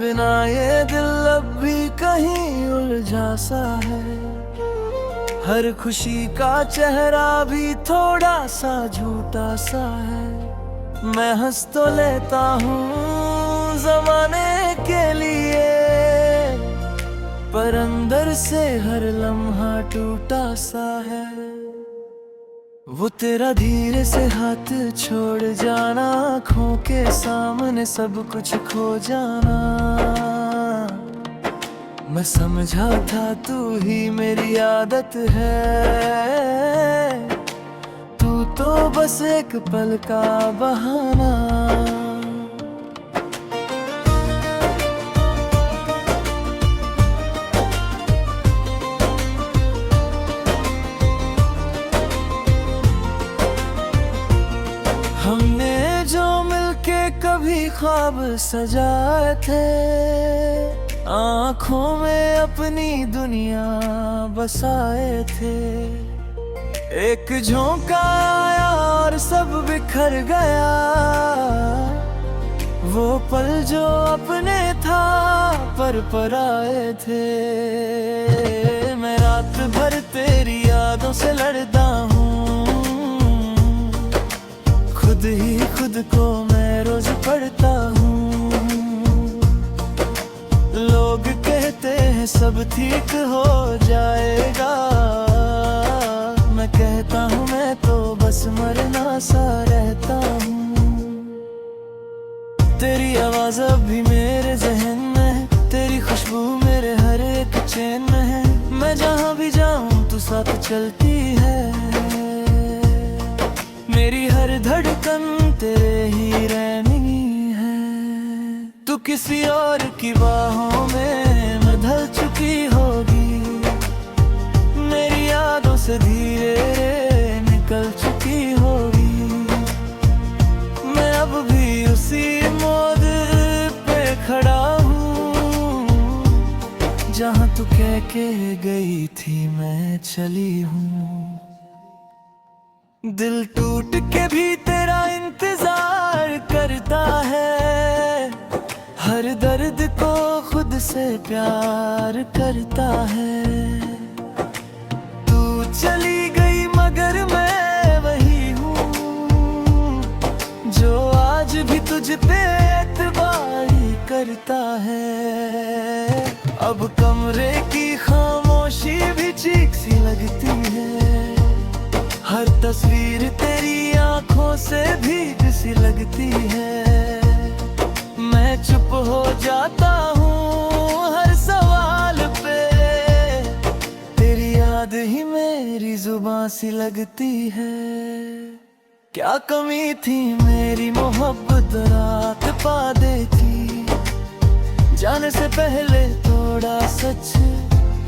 बिना ये दिल अब भी कहीं उलझा सा है। हर खुशी का चेहरा भी थोड़ा सा झूठा सा है। मैं हंस तो लेता हूँ ज़माने के लिए, पर अंदर से हर लम्हा टूटा सा है। वो तेरा धीरे से हाथ छोड़ जाना, आँखों के सामने सब कुछ खो जाना। मैं समझा था तू ही मेरी आदत है, तू तो बस एक पल का बहाना। हमने जो मिलके कभी ख्वाब सजाए थे, आँखों में अपनी दुनिया बसाए थे। एक झोंका आया और सब बिखर गया, वो पल जो अपने था पर आए थे। मैं रात भर तेरी यादों से लड़ता हूँ, खुद ही खुद को मैं रोज पढ़ता हूँ। लोग कहते हैं सब ठीक हो जाएगा, मैं कहता हूँ मैं तो बस मरना सा रहता हूँ। तेरी आवाज अब भी मेरे जहन में है, तेरी खुशबू मेरे हर एक चैन में है। मैं जहाँ भी जाऊँ तू साथ चलती है, मेरी हर धड़कन तेरे ही रहनी है। तू किसी और की बाहों में न ढल चुकी होगी, मेरी यादों से धीरे निकल चुकी होगी। मैं अब भी उसी मोड़ पे खड़ा हूँ, जहाँ तू कह के गई थी मैं चली हूँ। दिल टूट के भी तेरा इंतजार करता है, हर दर्द को खुद से प्यार करता है। तू चली गई मगर मैं वही हूँ, जो आज भी तुझ पे एतबारी करता है। अब कमरे की खामोशी भी चीख सी लगती है, हर तस्वीर तेरी आंखों से भीग सी लगती है। मैं चुप हो जाता हूँ हर सवाल पे, तेरी याद ही मेरी जुबां सी लगती है। क्या कमी थी मेरी मोहब्बत रात पा देती, जाने से पहले थोड़ा सच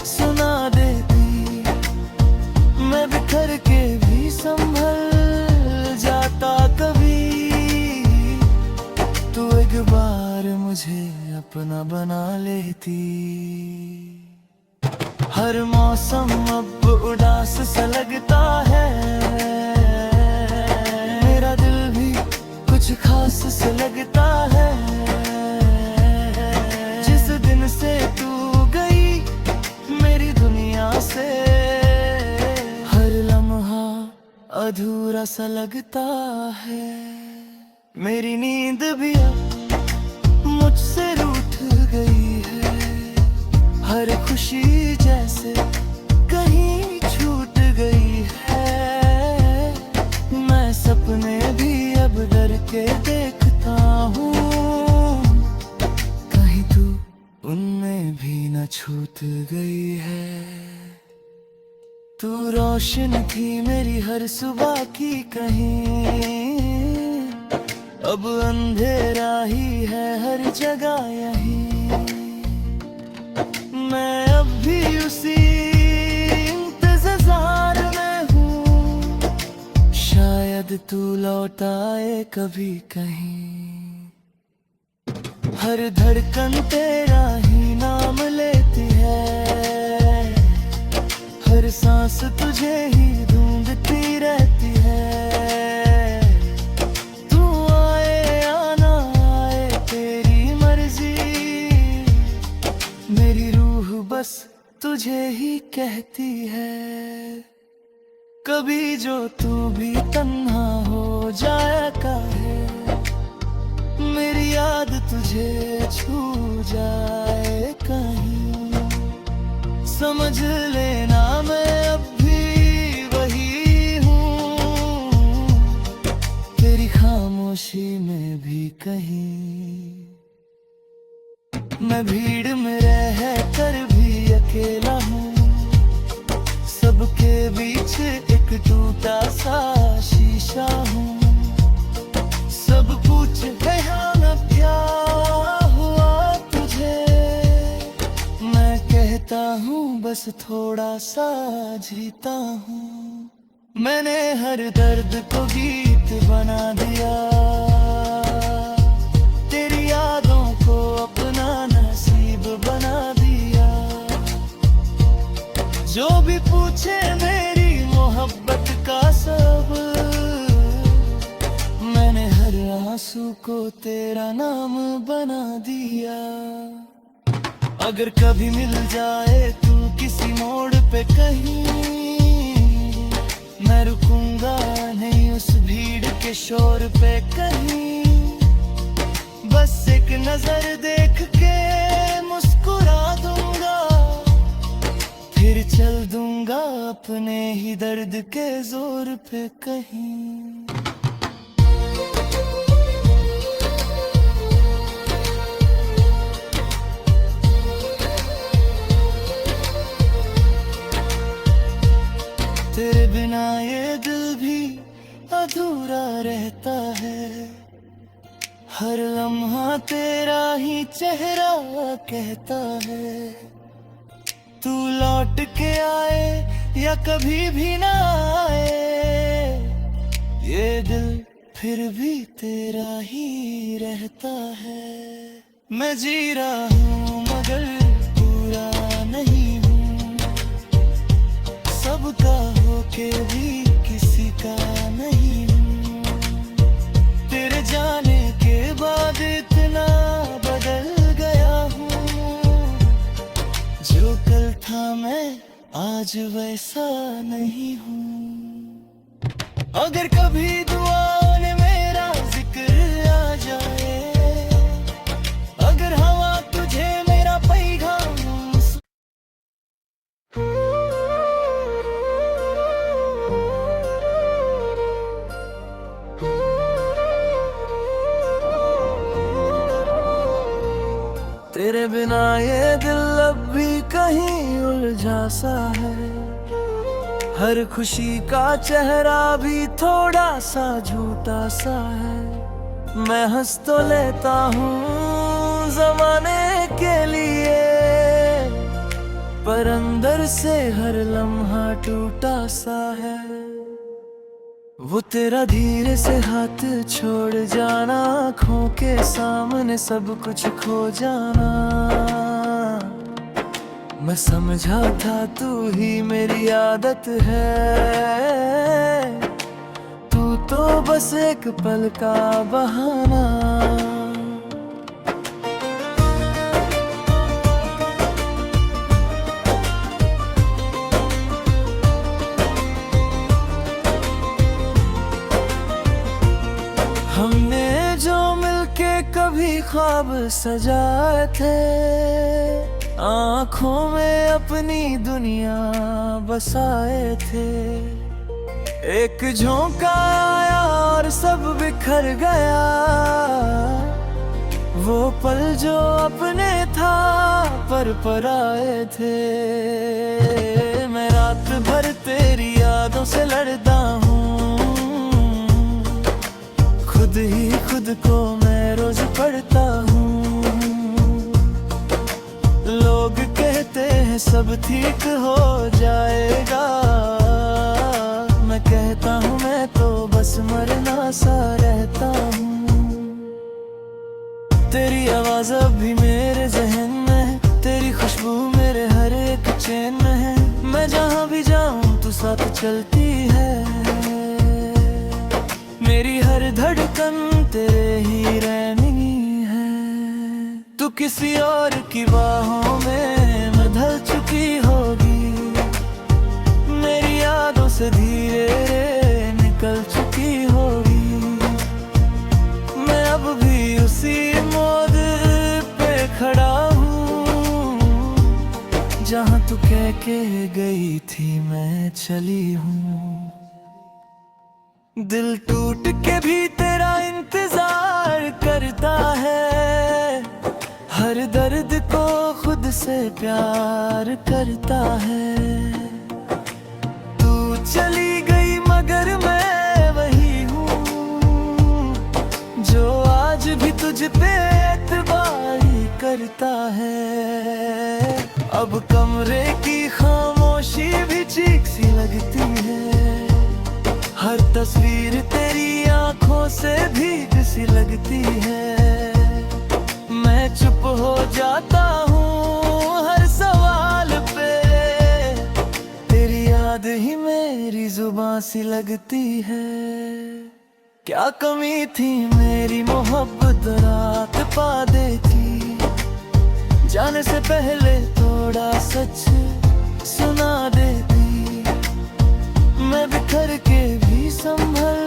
सुना देती। मैं बिखर के भी संभल जाता कभी, तू एक बार मुझे अपना बना लेती। हर मौसम अब उदास सा लगता है, मेरा दिल भी कुछ खास सा लगता है। जिस दिन से तू गई मेरी दुनिया से, अधूरा सा लगता है। मेरी नींद भी अब मुझसे रूठ गई है, हर खुशी जैसे कहीं छूट गई है। मैं सपने भी अब डर के देखता हूँ, कहीं तू उनमें भी न छूट गई है। तू रोशन थी मेरी हर सुबह की कहीं, अब अंधेरा ही है हर जगह यहीं। मैं अब भी उसी इंतजार में हूँ, शायद तू लौट आए कभी कहीं। हर धड़कन तेरा ही नाम लेती है, हर सांस तुझे ही ढूंढती रहती है। तू आए या ना आए तेरी मर्जी, कभी जो तू भी तन्हा हो जाए काहे, मेरी याद तुझे छू जाए कहीं, समझ लेना मैं अब भी वही हूँ, तेरी खामोशी में भी कहीं। मैं भीड़ में रह कर भी अकेला हूँ, सबके बीच एक टूटा सा शीशा हूँ। सब पूछे ना क्या हुआ तुझे, मैं कहता हूँ बस थोड़ा सा जीता हूँ। मैंने हर दर्द को गीत बना दिया, तेरी यादों को अपना नसीब बना दिया। जो भी पूछे मेरी मोहब्बत का सब, मैंने हर आंसू को तेरा नाम बना दिया। अगर कभी मिल जाए तू किसी मोड़ पे कहीं, मैं रुकूंगा नहीं उस भीड़ के शोर पे कहीं, बस एक नजर देख के मुस्कुरा दूंगा, फिर चल दूंगा अपने ही दर्द के जोर पे कहीं। तेरे बिना ये दिल भी अधूरा रहता है, हर लम्हा तेरा ही चेहरा कहता है। तू लौट के आए या कभी भी ना आए, ये दिल फिर भी तेरा ही रहता है। मैं जी रहा हूँ मगर पूरा नहीं हूँ, सबका होके भी किसी का नहीं हूँ। तेरे जाने के बाद इतना बदल गया हूँ, जो कल था मैं आज वैसा नहीं हूँ। अगर कभी दुआ ने मेरा जिक्र आ जाए, अगर हवा तुझे मेरा पैगाम तेरे बिना ये दिल अब भी कहीं उलझा सा है, हर खुशी का चेहरा भी थोड़ा सा झूठा सा है। मैं हंस तो लेता हूँ जमाने के लिए, पर अंदर से हर लम्हा टूटा सा है। वो तेरा धीरे से हाथ छोड़ जाना, आँखों के सामने सब कुछ खो जाना। मैं समझा था तू ही मेरी आदत है, तू तो बस एक पल का बहाना। हमने जो मिलके कभी ख्वाब सजाए थे, आँखों में अपनी दुनिया बसाए थे। एक झोंका आया और सब बिखर गया, वो पल जो अपने था पर आए थे। मैं रात भर तेरी यादों से लड़ता हूँ, खुद ही खुद को मैं रोज पढ़ता हूँ। लोग कहते हैं सब ठीक हो जाएगा, मैं कहता हूँ मैं तो बस मरना सा रहता हूँ। तेरी आवाज अब भी मेरे जहन में है, तेरी खुशबू मेरे हर एक चैन में है। मैं जहाँ भी जाऊँ तू साथ चलती है, मेरी हर धड़कन तेरे ही रहनी है। तू किसी और की बाहों में ढल चुकी होगी, मेरी यादों से धीरे निकल चुकी होगी। मैं अब भी उसी मोड़ पे खड़ा हूँ जहाँ तू कह के गई थी मैं चली हूँ। दिल टूट के भी तेरा इंतजार करता है, हर दर्द को खुद से प्यार करता है। तू चली गई मगर मैं वही हूँ जो आज भी तुझ पे एतबारी करता है। अब कमरे की खामोशी भी चीख सी लगती है, हर तस्वीर तेरी आंखों से भीग सी लगती है। मैं चुप हो जाता हूँ हर सवाल पे, तेरी याद ही मेरी जुबां सी लगती है। क्या कमी थी मेरी मोहब्बत रात पा देती, जाने से पहले थोड़ा सच सुना देती। मैं बिखर के भी संभल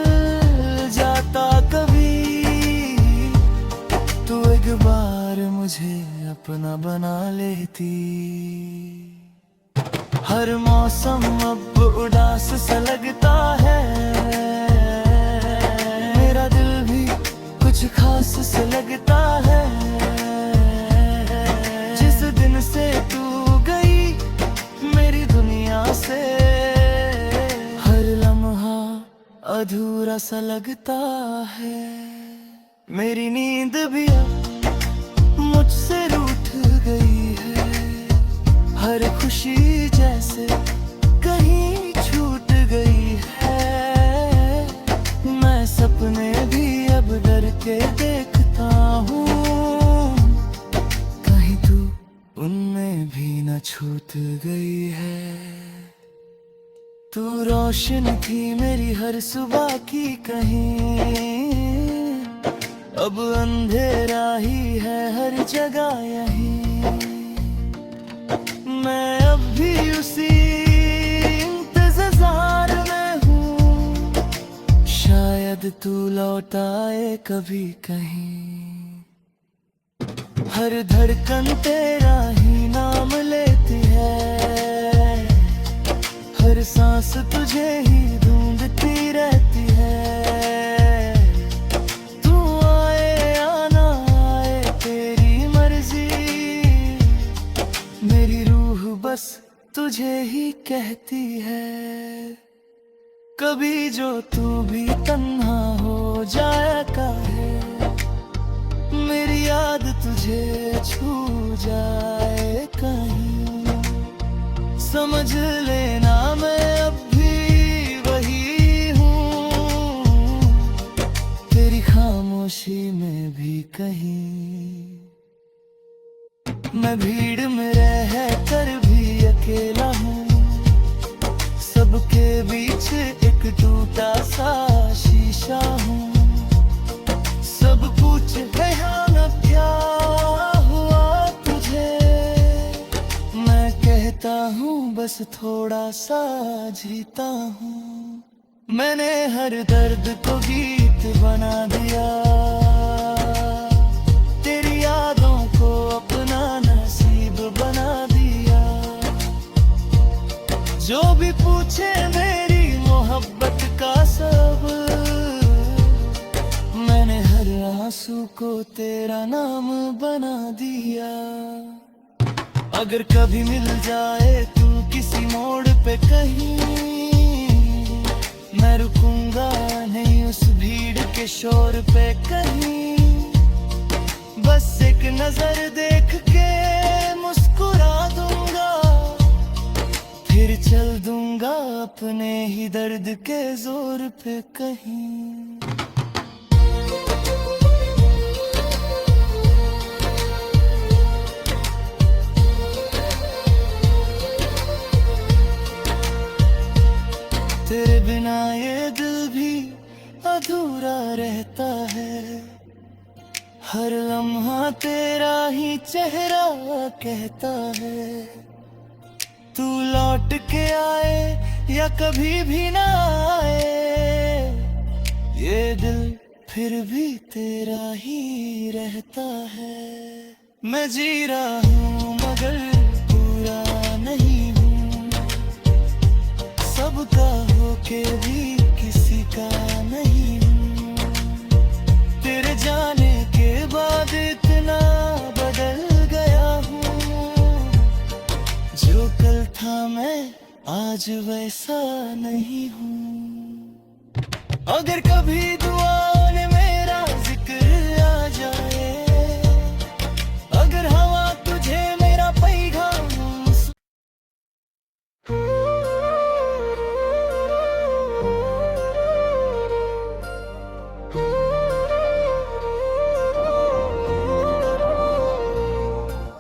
जाता कभी, तू एक बार मुझे अपना बना लेती। हर मौसम अब उदास सा लगता है, मेरा दिल भी कुछ खास सा लगता है। जिस दिन से तू गई मेरी दुनिया से, अधूरा सा लगता है। मेरी नींद भी अब मुझसे रूठ गई है, हर खुशी जैसे कहीं छूट गई है। मैं सपने भी अब डर के देखता हूँ, कहीं तू उनमें भी न छूट गई है। तू रोशन थी मेरी हर सुबह की कहीं, अब अंधेरा ही है हर जगह यहीं। मैं अब भी उसी इंतजार में हूँ, शायद तू लौट आए कभी कहीं। हर धड़कन तेरा ही नाम लेती है, हर सांस तुझे ही ढूंढती रहती है। तू आए या ना आए तेरी मर्जी, मेरी रूह बस तुझे ही कहती है। कभी जो तू भी तन्हा हो जाए काहे, मेरी याद तुझे छू जाए कहीं। समझ लेना मैं अब भी वही हूँ, तेरी खामोशी में भी कहीं। मैं भीड़ में रह कर भी अकेला हूँ, सबके बीच एक टूटा सा शीशा हूँ। सब पूछे है ना क्या हुआ तुझे, मैं कहता हूँ बस थोड़ा सा जीता हूँ। मैंने हर दर्द को गीत बना दिया, तेरी यादों को अपना नसीब बना दिया। जो भी पूछे मेरी मोहब्बत का सब, मैंने हर आंसू को तेरा नाम बना दिया। अगर कभी मिल जाए तू किसी मोड़ पे कहीं, मैं रुकूंगा नहीं उस भीड़ के शोर पे कहीं। बस एक नजर देख के मुस्कुरा दूंगा, फिर चल दूंगा अपने ही दर्द के जोर पे कहीं। तेरे बिना ये दिल भी अधूरा रहता है, हर लम्हा तेरा ही चेहरा कहता है। तू लौट के आए या कभी भी ना आए, ये दिल फिर भी तेरा ही रहता है। मैं जी रहा हूँ मगर पूरा नहीं हूँ, सबका होके भी किसी का नहीं हूँ। तेरे जाने के बाद इतना बदल गया हूँ, जो कल था मैं आज वैसा नहीं हूँ। अगर कभी दुआ में मेरा जिक्र आ जाए, अगर हवा तुझे मेरा पैगाम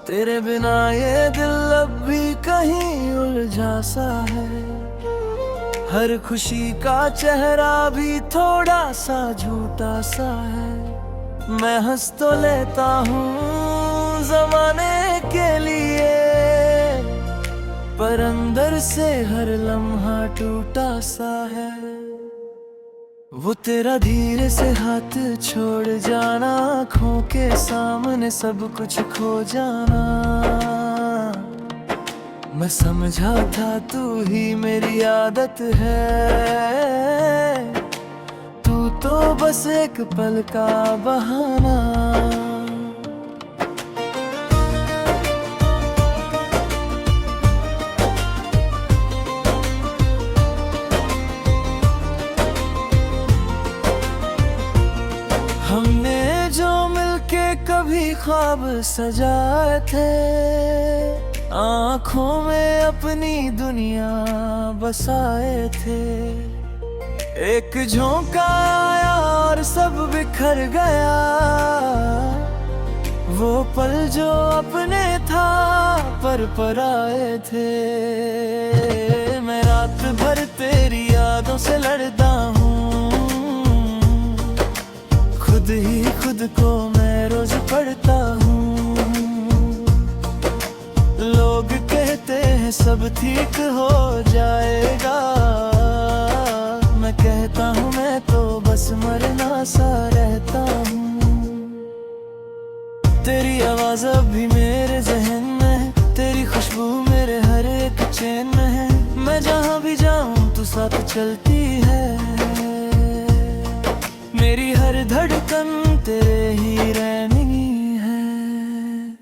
तेरे बिना ये दिल अब भी कहीं उलझा सा है। हर खुशी का चेहरा भी थोड़ा सा झूठा सा है। मैं हंस तो लेता हूँ जमाने के लिए, पर अंदर से हर लम्हा टूटा सा है। वो तेरा धीरे से हाथ छोड़ जाना, आँखों के सामने सब कुछ खो जाना। मैं समझा था तू ही मेरी आदत है, तू तो बस एक पल का बहाना। हमने जो मिलके कभी ख्वाब सजाए थे, आँखों में अपनी दुनिया बसाए थे। एक झोंका आया और सब बिखर गया, वो पल जो अपने था पर आए थे। मैं रात भर तेरी यादों से लड़ता हूँ, खुद ही खुद को मैं रोज पढ़ता हूँ। लोग कहते हैं सब ठीक हो जाएगा, मैं कहता हूँ मैं तो बस मरना सा रहता हूँ। तेरी आवाज अब भी मेरे जहन में है, तेरी खुशबू मेरे हर एक चैन में है। मैं जहाँ भी जाऊँ तू साथ चलती है, मेरी हर धड़कन तेरे ही रहनी है।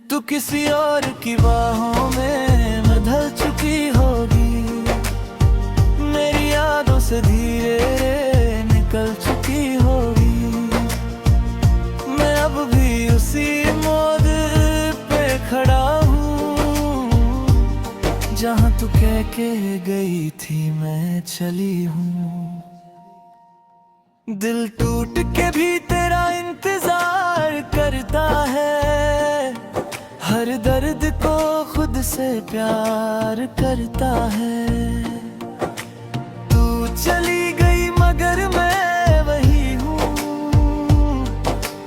तू किसी और की बाहों में न ढल चुकी होगी, मेरी यादों से धीरे निकल चुकी होगी। मैं अब भी उसी मोड़ पे खड़ा हूँ, जहाँ तू कह के गई थी मैं चली हूँ। दिल टूट के भी तेरा इंतजार करता है, हर दर्द को खुद से प्यार करता है। तू चली गई मगर मैं वही हूँ,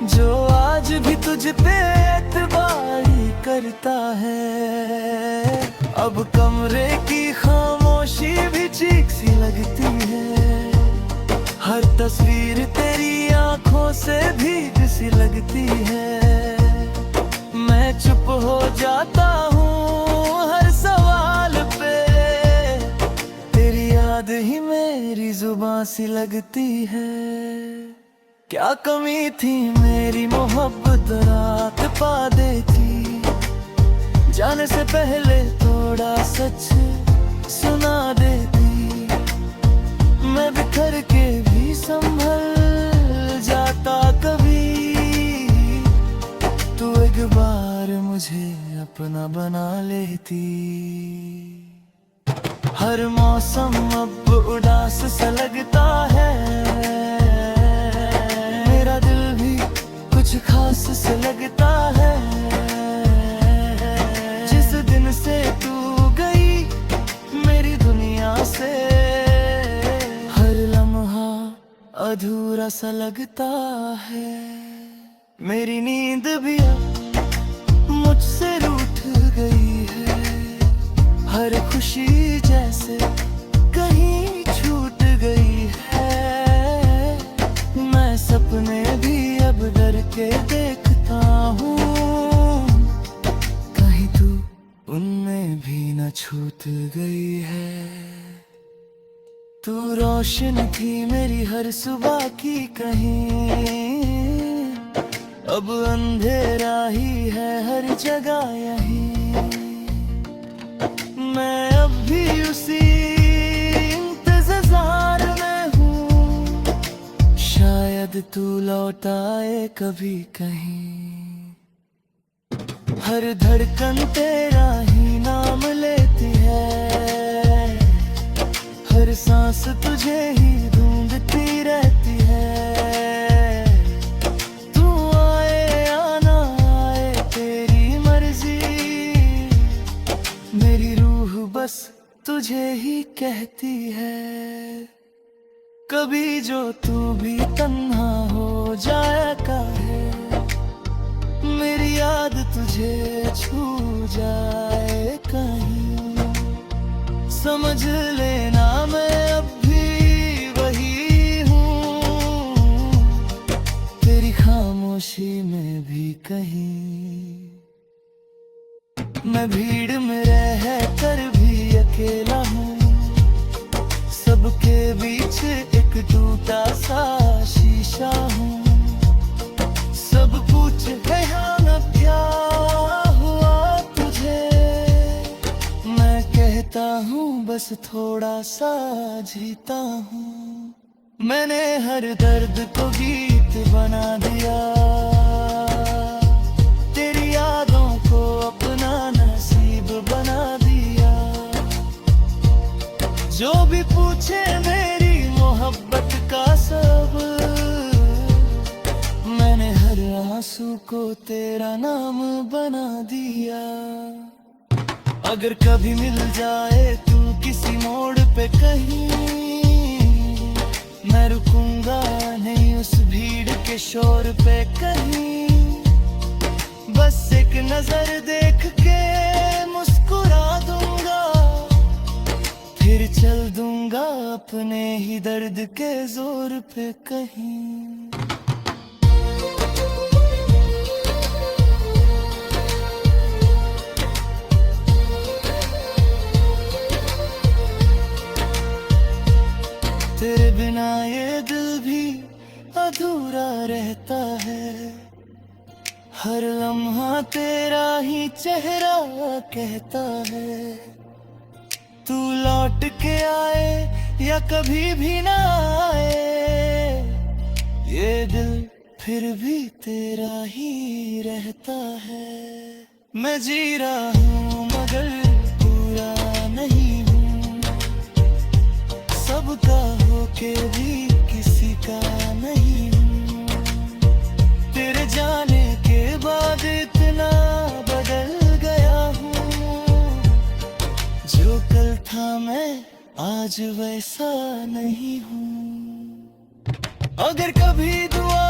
जो आज भी तुझ पे एतबारी करता है। अब कमरे की खामोशी भी चीख सी लगती है, हर तस्वीर तेरी आंखों से भीग सी लगती है। मैं चुप हो जाता हूँ हर सवाल पे, तेरी याद ही मेरी जुबां सी लगती है। क्या कमी थी मेरी मोहब्बत रात पा देती, जाने से पहले थोड़ा सच सुना देती। मैं बिखर के भी संभल जाता कभी, तू एक बार मुझे अपना बना लेती। हर मौसम अब उदास सा लगता है, मेरा दिल भी कुछ खास सा लगता है। जिस दिन से तू गई मेरी दुनिया से, अधूरा सा लगता है। मेरी नींद भी अब मुझसे रूठ गई है, हर खुशी जैसे कहीं के देखता हूँ, कहीं तू उनमें भी न छूट गई है। तू रोशन थी मेरी हर सुबह की कहीं, अब अंधेरा ही है हर जगह यहीं। मैं अब भी उसी इंतजार में हूँ, शायद तू लौट आए कभी कहीं। हर धड़कन तेरा ही नाम लेती है, हर सांस तुझे ही ढूंढती रहती है। तू आए या ना आए तेरी मर्जी, मेरी रूह बस तुझे ही कहती है। कभी जो तू भी तन्हा हो जाए काहे, मेरी याद तुझे छू जाए कहीं, समझ लेना मैं अब भी वही हूँ, तेरी खामोशी में भी कहीं। मैं भीड़ में रह कर भी अकेला हूँ, सबके बीच एक टूटा सा शीशा हूँ। सब पूछे है ना क्या हुआ तुझे, मैं कहता हूँ बस थोड़ा सा जीता हूँ। मैंने हर दर्द को गीत बना दिया, तेरी यादों को अपना नसीब बना दिया। जो भी पूछे मेरी मोहब्बत का सब, मैंने हर आंसू को तेरा नाम बना दिया। अगर कभी मिल जाए तू किसी मोड़ पे कहीं, मैं रुकूंगा नहीं उस भीड़ के शोर पे कहीं। बस एक नजर देख के मुस्कुरा दूंगा, फिर चल दूंगा अपने ही दर्द के जोर पे कहीं। तेरे बिना ये दिल भी अधूरा रहता है, हर लम्हा तेरा ही चेहरा कहता है। तू लौट के आए या कभी भी ना आए, ये दिल फिर भी तेरा ही रहता है। मैं जी रहा हूँ मगर पूरा नहीं हूँ, सबका होके भी किसी का नहीं हूँ। तेरे जाने के बाद इतना बदल गया हूँ, जो कल था मैं आज वैसा नहीं हूँ। अगर कभी दुआ